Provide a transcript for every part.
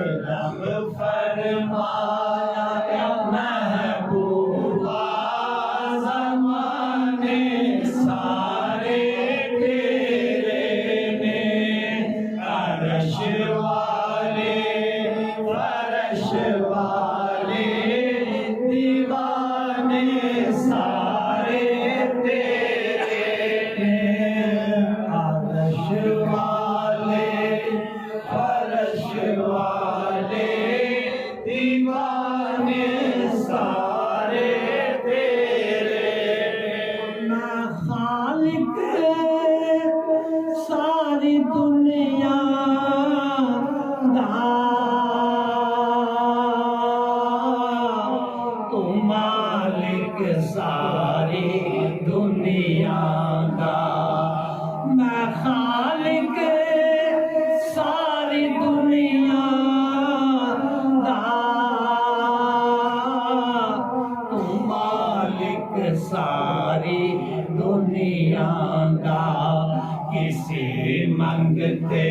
रब फरमाया महबूबा ज़माने सारे तेरे ने, अर्श वाले फर्श वाले दीवाने सारे तेरे ने, अर्श वाले फर्श वाले दीवाने सारे तेरे ना। खालिक सारी दुनिया दा तू मालिक सारी दुनिया दा, मैं खालिक सारी दुनिया दा तू मालिक सारी दुनिया दा। किसी मंगते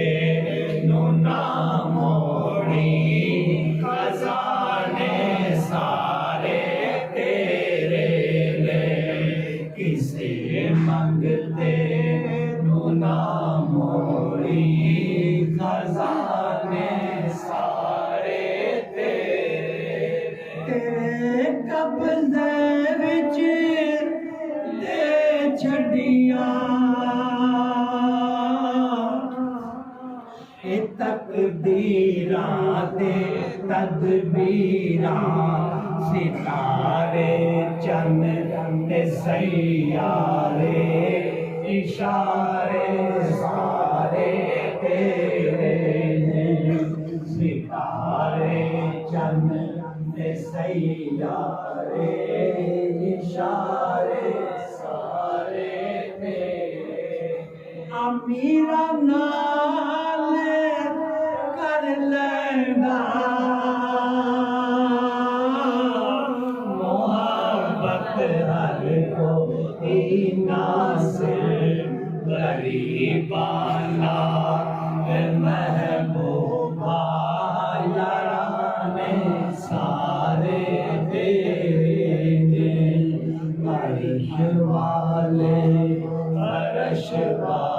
नू ना मोड़ी, खजाने सारे तेरे ने, किसी मंगते नू ना मोड़ी, खजाने सारे तेरे कब्ज़े विच दे छड़िया, तकदीरां ते तदबीरां, सितारे चन्न ते सैयारे, इशारे सारे तेरे ने, सितारे चन्न ते सैयारे, इशारे सारे तेरे। अमीरा नाल कर लेना मोहब्बत हर कोई नासिर, गरीबाना महबूबा याराने सारे तेरे ने, अर्श वाले फर्श वाले